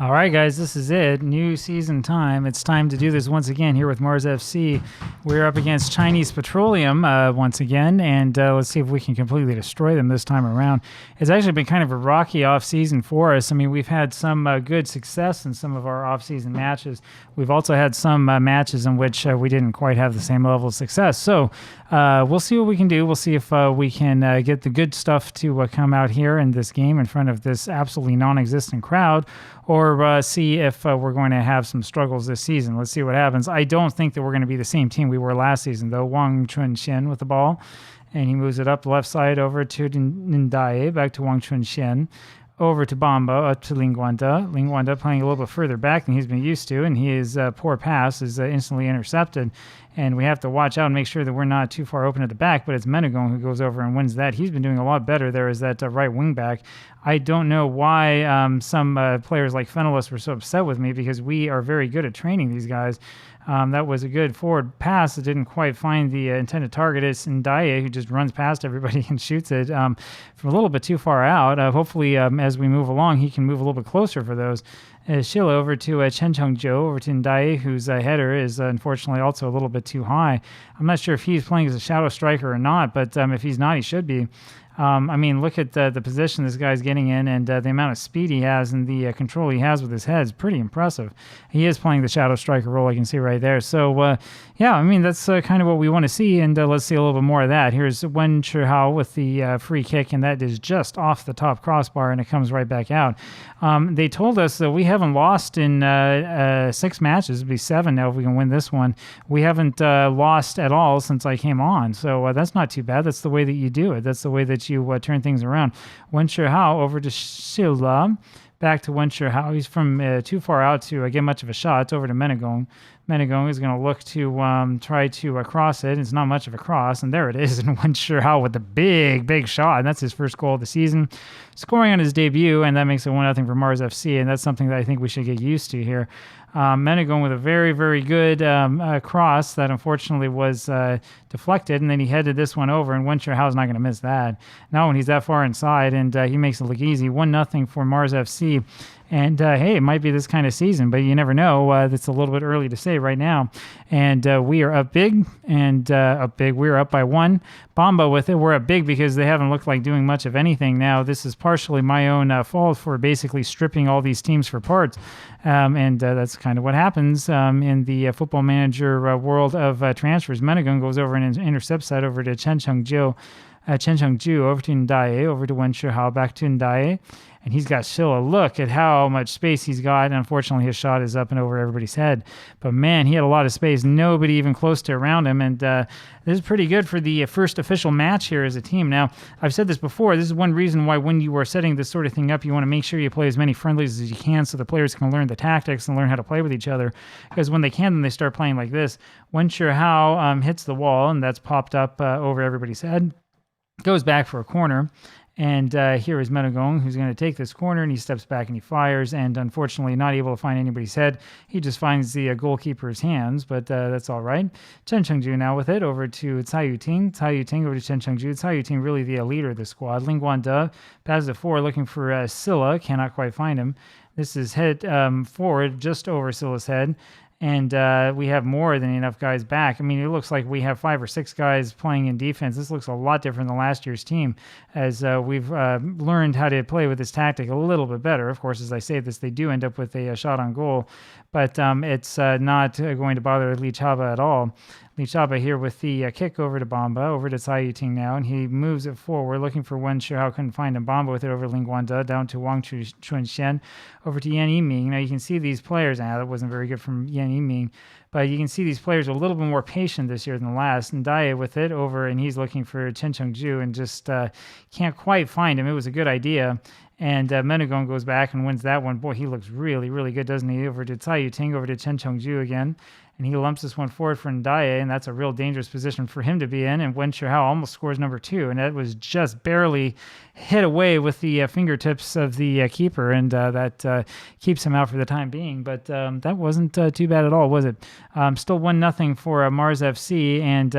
All right, guys, this is it. New season time. It's time to do this once again here with Mars FC. We're up against Chinese Petroleum once again, and let's see if we can completely destroy them this time around. It's actually been kind of a rocky off-season for us. I mean, we've had some good success in some of our off-season matches. We've also had some matches in which we didn't quite have the same level of success. So we'll see what we can do. We'll see if we can get the good stuff to come out here in this game in front of this absolutely non-existent crowd, or see if we're going to have some struggles this season. Let's see what happens. I don't think that we're going to be the same team we were last season, though. Wang Chunxian with the ball, and he moves it up the left side over to Ndaye, back to Wang Chunxian, over to Bamba, up to Lingwanda. Lingwanda playing a little bit further back than he's been used to, and his poor pass is instantly intercepted. And we have to watch out and make sure that we're not too far open at the back, but it's Menegong who goes over and wins that. He's been doing a lot better there as that right wing back. I don't know why some players like Fenelus were so upset with me, because we are very good at training these guys. That was a good forward pass that didn't quite find the intended target. It's Ndaye who just runs past everybody and shoots it from a little bit too far out. Hopefully, as we move along, he can move a little bit closer for those. Shila over to Chen Chengzhou, over to Ndaye, whose header is unfortunately also a little bit too high. I'm not sure if he's playing as a shadow striker or not, but if he's not, he should be. I mean, look at the position this guy's getting in, and the amount of speed he has and the control he has with his head is pretty impressive. He is playing the shadow striker role, I can see right there. So, yeah, I mean, that's kind of what we want to see, and let's see a little bit more of that. Here's Wen Chihao with the free kick, and that is just off the top crossbar, and it comes right back out. They told us that we haven't lost in 6 matches. It'll be 7 now if we can win this one. We haven't lost at all since I came on, so that's not too bad. That's the way that you do it. That's the way that you turn things around. Wen Chihao over to Shila, back to Wen Chihao. He's from too far out to get much of a shot. It's over to Menegong. Menegong is going to look to try to cross it. It's not much of a cross, and there it is. And Wen Chihao with the big shot, and that's his first goal of the season, scoring on his debut, and that makes it 1-0 for Mars FC, and that's something that I think we should get used to here. Menegong with a very good cross that unfortunately was deflected, and then he headed this one over, and Wen Chihao's not going to miss that. Not when he's that far inside, and he makes it look easy. 1-0 for Mars FC. And, hey, it might be this kind of season, but you never know. It's a little bit early to say right now. And we are up big, and we're up by 1. Bamba with it. We're up big because they haven't looked like doing much of anything now. This is partially my own fault for basically stripping all these teams for parts. And that's kind of what happens in the Football Manager world of transfers. Menegong goes over and intercepts that over to Chen Chengzhou. Over to Ndaye, over to Wen Chihao, back to Ndaye. And he's got Shilla. Look at how much space he's got. And unfortunately, his shot is up and over everybody's head. But, man, he had a lot of space. Nobody even close to around him. And this is pretty good for the first official match here as a team. Now, I've said this before. This is one reason why when you are setting this sort of thing up, you want to make sure you play as many friendlies as you can so the players can learn the tactics and learn how to play with each other. Because when they can, then they start playing like this. Wen Chihao hits the wall, and that's popped up over everybody's head. Goes back for a corner. And here is Menegong, who's going to take this corner, and he steps back and he fires, and unfortunately not able to find anybody's head. He just finds the goalkeeper's hands, but that's all right. Chen Chengzhou now with it, over to Cai Yuting. Cai Yuting over to Chen Chengzhou. Cai Yuting really the leader of the squad. Lingwanda passes it forward, looking for Silla. Cannot quite find him. This is hit forward, just over Silla's head. And we have more than enough guys back. I mean, it looks like we have 5 or 6 guys playing in defense. This looks a lot different than last year's team, as we've learned how to play with this tactic a little bit better. Of course, as I say this, they do end up with a shot on goal, but it's not going to bother Li Chaba at all. Li Chaba here with the kick over to Bamba, over to Cai Yuting now, and he moves it forward, looking for Wen Chihao, couldn't find him. Bamba with it over Lingwanda, down to Wang Chunxian, over to Yan Yiming. Now you can see these players, that wasn't very good from Yan Yiming, but you can see these players are a little bit more patient this year than last. Ndaye with it over, and he's looking for Chen Chengzhou and just can't quite find him. It was a good idea. And Menegong goes back and wins that one. Boy, he looks really good, doesn't he? Over to Cai Yuting, over to Chen Chengzhou again. And he lumps this one forward for Ndaye, and that's a real dangerous position for him to be in. And Wen Chihao almost scores number 2, and that was just barely hit away with the fingertips of the keeper, and that keeps him out for the time being. But that wasn't too bad at all, was it? Still 1-0 for Mars FC, and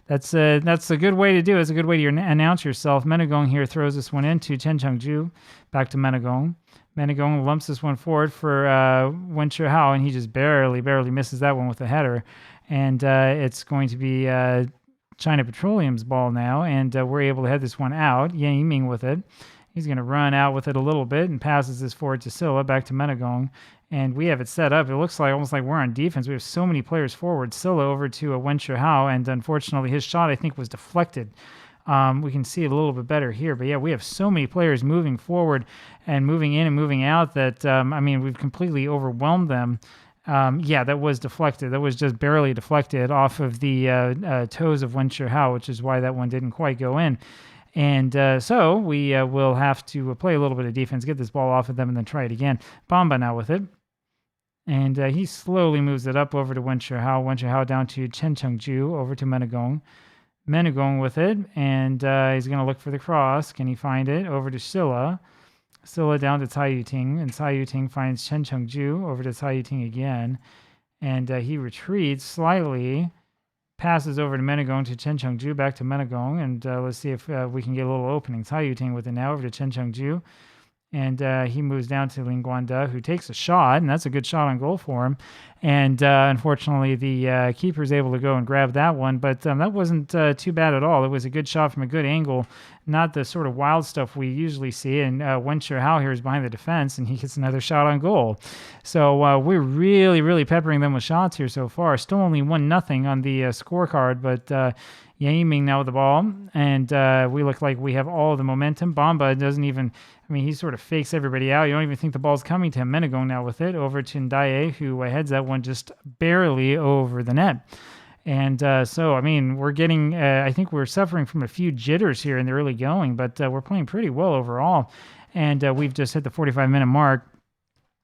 that's a good way to do it. It's a good way to announce yourself. Menegong here throws this one into Chen Chengzhou, back to Menegong. Menegong lumps this one forward for Wen Hao, and he just barely misses that one with the header. And it's going to be China Petroleum's ball now, and we're able to head this one out. Yang Yiming with it. He's going to run out with it a little bit and passes this forward to Silla, back to Menegong. And we have it set up. It looks like almost like we're on defense. We have so many players forward. Silla over to Wen Hao, and unfortunately his shot, I think, was deflected. We can see it a little bit better here. But yeah, we have so many players moving forward and moving in and moving out that, we've completely overwhelmed them. Yeah, that was deflected. That was just barely deflected off of the toes of Wen Hao, which is why that one didn't quite go in. And so we will have to play a little bit of defense, get this ball off of them, and then try it again. Bamba now with it. And he slowly moves it up over to Wen Hao. Wen Hao down to Chen Chengju, over to Menegong. Menegong with it, and he's going to look for the cross. Can he find it? Over to Silla. Silla down to Cai Yuting, and Cai Yuting finds Chen Chengju, over to Cai Yuting again. And he retreats slightly, passes over to Menegong, to Chen Chengju, back to Menegong, and let's see if we can get a little opening. Cai Yuting with it now, over to Chen Chengju. And he moves down to Lin Guanda, who takes a shot, and that's a good shot on goal for him. And unfortunately, the keeper's able to go and grab that one, but that wasn't too bad at all. It was a good shot from a good angle, not the sort of wild stuff we usually see. And Wen Hao here is behind the defense, and he gets another shot on goal. So we're really peppering them with shots here so far. Still only 1-0 on the scorecard, but Yang Yiming now with the ball, and we look like we have all the momentum. Bamba doesn't even, he sort of fakes everybody out. You don't even think the ball's coming to him. Menegong now with it, over to Ndaye, who heads that one just barely over the net. And so, we're getting, I think we're suffering from a few jitters here in the early going, but we're playing pretty well overall. And we've just hit the 45-minute mark.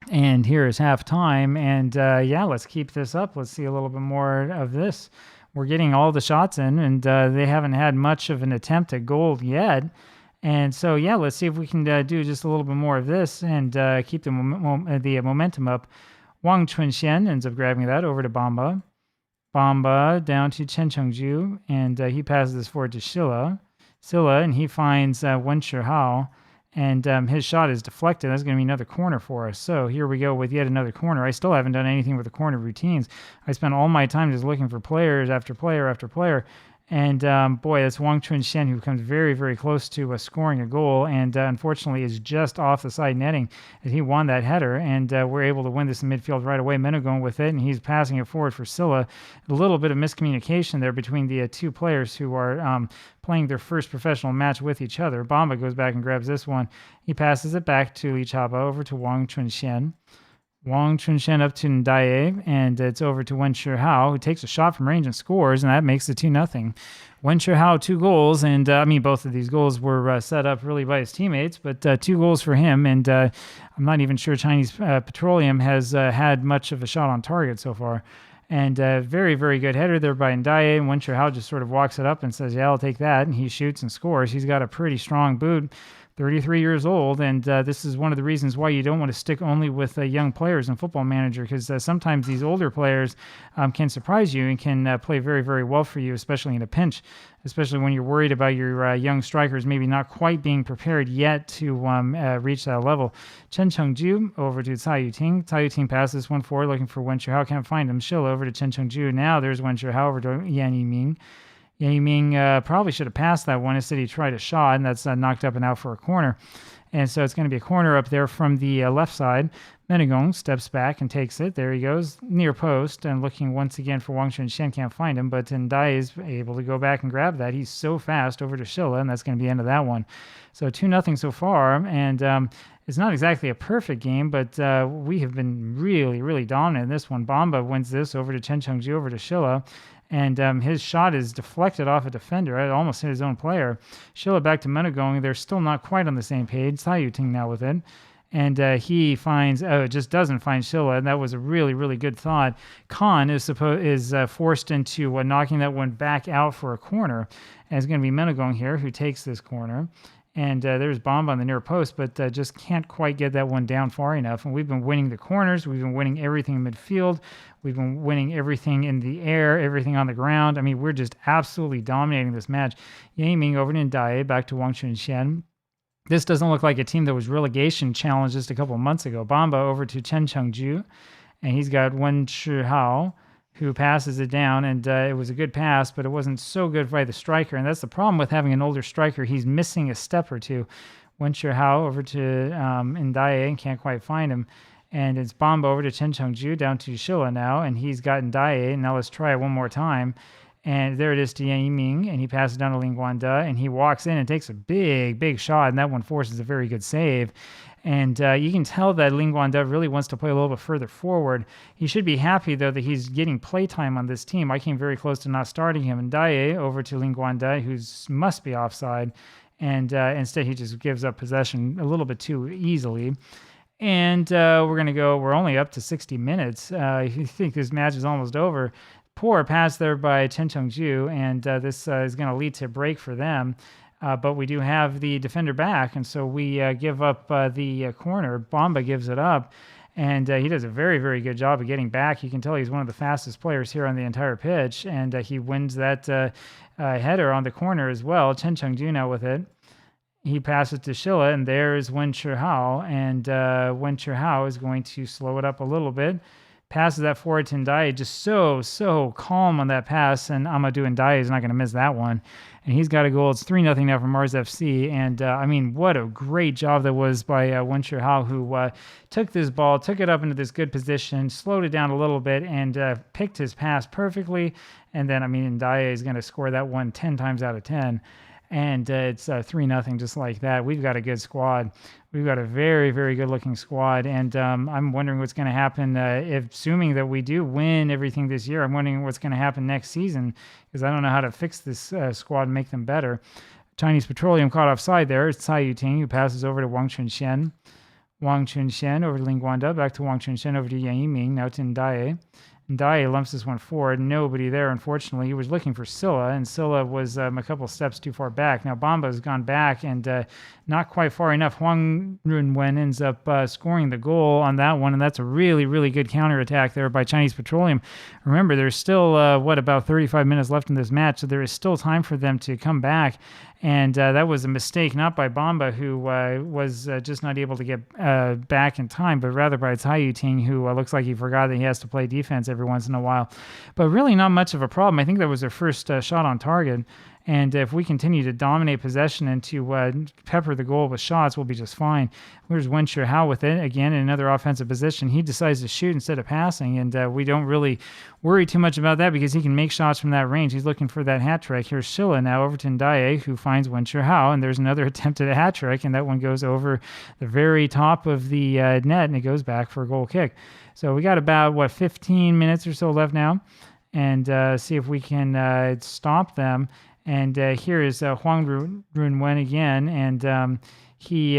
And here is halftime. And let's keep this up. Let's see a little bit more of this. We're getting all the shots in, and they haven't had much of an attempt at goal yet. And so, let's see if we can do just a little bit more of this and keep the momentum up. Wang Chunxian ends up grabbing that over to Bamba. Bamba down to Chen Chengju, and he passes this forward to Silla, and he finds Wen Hao. And his shot is deflected. That's going to be another corner for us. So here we go with yet another corner. I still haven't done anything with the corner routines. I spent all my time just looking for players after player after player. And that's Wang Chunxian, who comes very close to scoring a goal, and unfortunately is just off the side netting as he won that header. And we're able to win this in midfield right away. Menegong with it, and he's passing it forward for Silla. A little bit of miscommunication there between the two players who are playing their first professional match with each other. Bamba goes back and grabs this one. He passes it back to Li Chaba, over to Wang Chunxian. Wang Chunxian up to Ndaye, and it's over to Wen Hao, who takes a shot from range and scores, and that makes it 2-0. Wen Hao, 2 goals, and both of these goals were set up really by his teammates, but 2 goals for him, and I'm not even sure Chinese Petroleum has had much of a shot on target so far. And very good header there by Ndaye, and Wen Hao just sort of walks it up and says, I'll take that, and he shoots and scores. He's got a pretty strong boot. 33 years old, and this is one of the reasons why you don't want to stick only with young players in Football Manager, because sometimes these older players can surprise you and can play very well for you, especially in a pinch, especially when you're worried about your young strikers maybe not quite being prepared yet to reach that level. Chen Chengju over to Cai Yuting. Cai Yuting passes one forward looking for Wen Hao, can't find him. Shilla over to Chen Chengju. Now there's Wen Hao over to Yang Yiming. Yang Yiming probably should have passed that one. Instead, he tried a shot, and that's knocked up and out for a corner. And so it's going to be a corner up there from the left side. Menegong steps back and takes it. There he goes, near post, and looking once again for Wang Chunxian. Can't find him, but Ndaye is able to go back and grab that. He's so fast over to Silla, and that's going to be the end of that one. So 2-0 so far, and it's not exactly a perfect game, but we have been really dominant in this one. Bamba wins this over to Chen Chengju, over to Silla. And his shot is deflected off a defender. It almost hit his own player. Silla back to Menegong. They're still not quite on the same page. Cai Yuting now with it. And he finds, just doesn't find Silla. And that was a really good thought. Khan is forced into knocking that one back out for a corner. And it's going to be Menegong here who takes this corner. And there's Bamba on the near post, but just can't quite get that one down far enough. And we've been winning the corners. We've been winning everything in midfield. We've been winning everything in the air, everything on the ground. We're just absolutely dominating this match. Yang Yiming over to Ndaye, back to Wang Chunxian. This doesn't look like a team that was relegation challenged just a couple of months ago. Bamba over to Chen Chengju, and he's got Wen Chihao, who passes it down, and it was a good pass, but it wasn't so good by the striker, and that's the problem with having an older striker. He's missing a step or two. Wen Chihao over to Ndaye, and can't quite find him. And it's Bamba over to Chen Chengju, down to Shilla now, and he's got Ndaye. Now let's try it one more time. And there it is to Yang Yiming, and he passes down to Lin Guanda, and he walks in and takes a big, big shot, and that one forces a very good save. And you can tell that Lin Guanda really wants to play a little bit further forward. He should be happy, though, that he's getting playtime on this team. I came very close to not starting him. And Ndaye over to Lin Guanda, who must be offside, and instead he just gives up possession a little bit too easily. And we're only up to 60 minutes. You think this match is almost over. Poor pass there by Chen Chengju, and this is going to lead to a break for them. But we do have the defender back, and so we give up the corner. Bamba gives it up, and he does a very, very good job of getting back. You can tell he's one of the fastest players here on the entire pitch, and he wins that header on the corner as well. Chen Chengju now with it. He passes to Shilla, and there's Wen Chihao, and Wen Chihao is going to slow it up a little bit. Passes that forward to Ndaye, just so calm on that pass, and Amadou Ndaye is not going to miss that one. And he's got a goal. It's 3-0 now for Mars FC, and what a great job that was by Wen Chihao, who took this ball, took it up into this good position, slowed it down a little bit, and picked his pass perfectly. And then, Ndaye is going to score that one 10 times out of 10. And it's 3-0 just like that. We've got a good squad. We've got a very, very good-looking squad, and I'm wondering what's going to happen assuming that we do win everything this year. I'm wondering what's going to happen next season, because I don't know how to fix this squad and make them better. Chinese Petroleum caught offside there. It's Cai Yuting, who passes over to Wang Chunxian. Wang Chunxian over to Lin Guanda, back to Wang Chunxian over to Yang Yiming, now to Ndaye. Ndaye lumps this one forward. Nobody there, unfortunately. He was looking for Silla, and Silla was a couple steps too far back. Now Bamba has gone back, and not quite far enough. Huang Runwen ends up scoring the goal on that one, and that's a really, really good counterattack there by Chinese Petroleum. Remember, there's still, about 35 minutes left in this match, so there is still time for them to come back. And that was a mistake, not by Bamba, who was just not able to get back in time, but rather by Cai Yuting, who looks like he forgot that he has to play defense every once in a while. But really not much of a problem. I think that was their first shot on target. And if we continue to dominate possession and to pepper the goal with shots, we'll be just fine. Here's Wen Chihao with it, again, in another offensive position. He decides to shoot instead of passing, and we don't really worry too much about that because he can make shots from that range. He's looking for that hat trick. Here's Shilla now over to Ndaye, who finds Wen Chihao, and there's another attempt at a hat trick, and that one goes over the very top of the net, and it goes back for a goal kick. So we got about, 15 minutes or so left now, and see if we can stop them. And here is Huang Runwen again, and he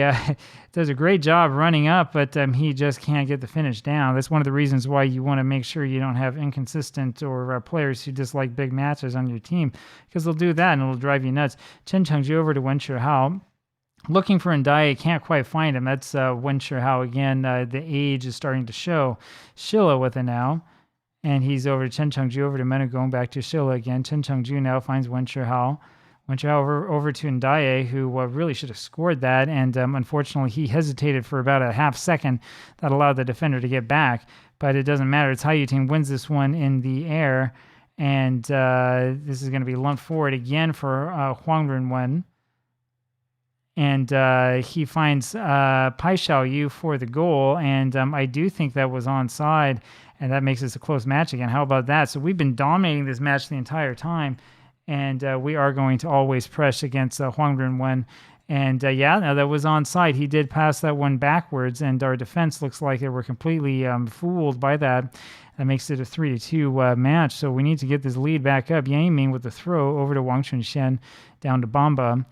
does a great job running up, but he just can't get the finish down. That's one of the reasons why you want to make sure you don't have inconsistent or players who dislike big matches on your team, because they'll do that and it'll drive you nuts. Chen Chengju over to Wen Chihao. Looking for Ndaye, can't quite find him. That's Wen Chihao again. The age is starting to show. Shilla with it now. And he's over to Chen Chengju, over to Mena, going back to Shilla again. Chen Chengju now finds Wen Chihao. Wen Chihao over to Ndaye, who really should have scored that. And unfortunately, he hesitated for about a half second. That allowed the defender to get back. But it doesn't matter. Cai Yuting wins this one in the air. And this is going to be lumped forward again for Huang Runwen. And he finds Pai Xiaoyu for the goal. And I do think that was onside. And that makes this a close match again. How about that? So we've been dominating this match the entire time, and we are going to always press against Huang Runwen. And now that was onside. He did pass that one backwards, and our defense looks like they were completely fooled by that. That makes it a 3-2 match. So we need to get this lead back up. Yang Yiming with the throw over to Wang Chunxian, down to Bamba.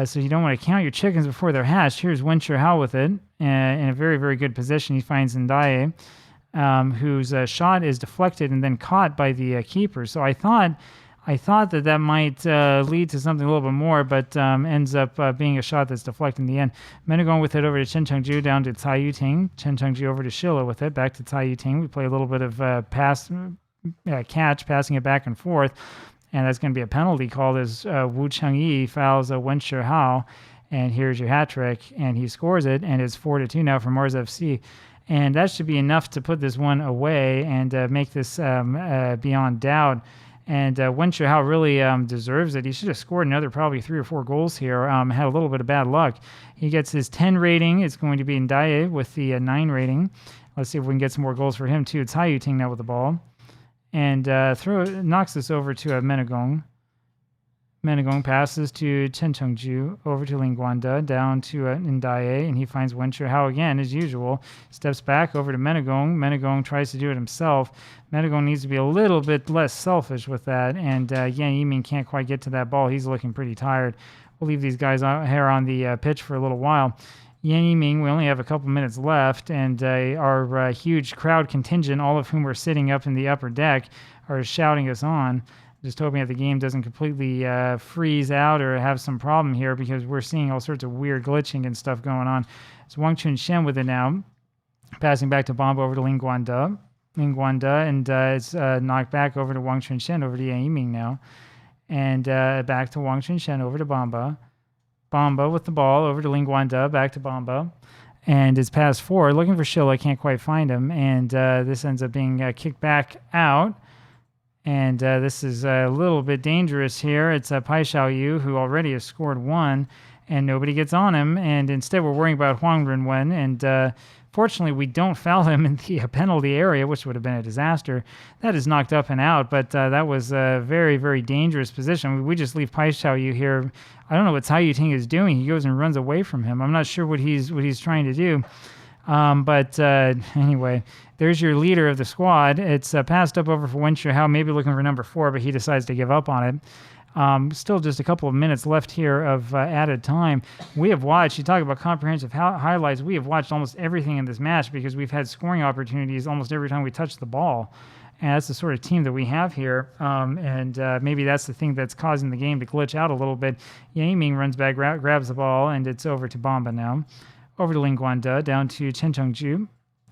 So you don't want to count your chickens before they're hatched. Here's Wen Chihao with it in a very, very good position. He finds Ndaye, whose shot is deflected and then caught by the keeper. So I thought that might lead to something a little bit more, but ends up being a shot that's deflected in the end. Menegon with it over to Chen Chengju, down to Cai Yuting. Chen Chengju over to Shilla with it, back to Cai Yuting. We play a little bit of catch, passing it back and forth, and that's going to be a penalty called as Wu Chengyi fouls Wen Chihao. And here's your hat trick, and he scores it, and it's 4-2 now for Mars FC. And that should be enough to put this one away and make this beyond doubt. And Wen Xiaohao really deserves it. He should have scored another probably 3 or 4 goals here. Had a little bit of bad luck. He gets his 10 rating. It's going to be Ndaye with the 9 rating. Let's see if we can get some more goals for him too. It's Taoyuan now with the ball. And knocks this over to Menegong. Menegong passes to Chen Chengju, over to Lingguanda, down to Ndaye, and he finds Wen Xiaohao again, as usual. Steps back over to Menegong. Menegong tries to do it himself. Menegong needs to be a little bit less selfish with that, and Yan Yiming can't quite get to that ball. He's looking pretty tired. We'll leave these guys here on the pitch for a little while. Yan Yiming, we only have a couple minutes left, and our huge crowd contingent, all of whom are sitting up in the upper deck, are shouting us on. Just hoping that the game doesn't completely freeze out or have some problem here, because we're seeing all sorts of weird glitching and stuff going on. It's Wang Chunshen with it now. Passing back to Bamba over to Lingguanda. And it's knocked back over to Wang Chunshen, over to Yan Yiming now. And back to Wang Chunshen, over to Bamba. Bamba with the ball, over to Lingguanda, back to Bamba. And it's passed forward, looking for Schiller, can't quite find him. And this ends up being kicked back out. And this is a little bit dangerous here. It's Pai Xiaoyu, who already has scored 1, and nobody gets on him. And instead, we're worrying about Huang Renwen. And fortunately, we don't foul him in the penalty area, which would have been a disaster. That is knocked up and out, but that was a very, very dangerous position. We just leave Pai Xiaoyu here. I don't know what Cai Yuting is doing. He goes and runs away from him. I'm not sure what he's trying to do. But anyway, there's your leader of the squad. It's passed up over for Wen Xiaohao, maybe looking for number 4, but he decides to give up on it. Still just a couple of minutes left here of added time. We have watched, you talk about comprehensive highlights, we have watched almost everything in this match, because we've had scoring opportunities almost every time we touch the ball. And that's the sort of team that we have here. Maybe that's the thing that's causing the game to glitch out a little bit. Yan Yiming runs back, grabs the ball, and it's over to Bamba now. Over to Lingguanda, down to Chen Chengju,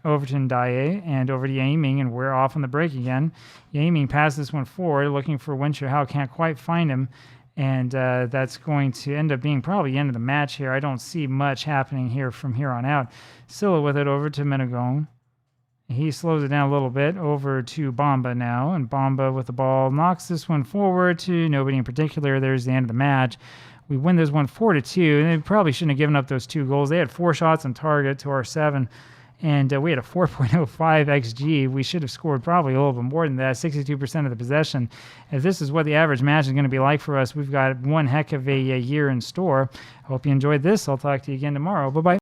over to Ndaye, and over to Yan Yiming, and we're off on the break again. Yan Yiming passes this one forward, looking for Wen Xiaohao, can't quite find him, and that's going to end up being probably the end of the match here. I don't see much happening here from here on out. Silla with it over to Menegong. He slows it down a little bit, over to Bamba now, and Bamba with the ball knocks this one forward to nobody in particular. There's the end of the match. We win this one 4-2, and they probably shouldn't have given up those 2 goals. They had 4 shots on target to our 7, and we had a 4.05 XG. We should have scored probably a little bit more than that, 62% of the possession. If this is what the average match is going to be like for us, we've got one heck of a year in store. I hope you enjoyed this. I'll talk to you again tomorrow. Bye-bye.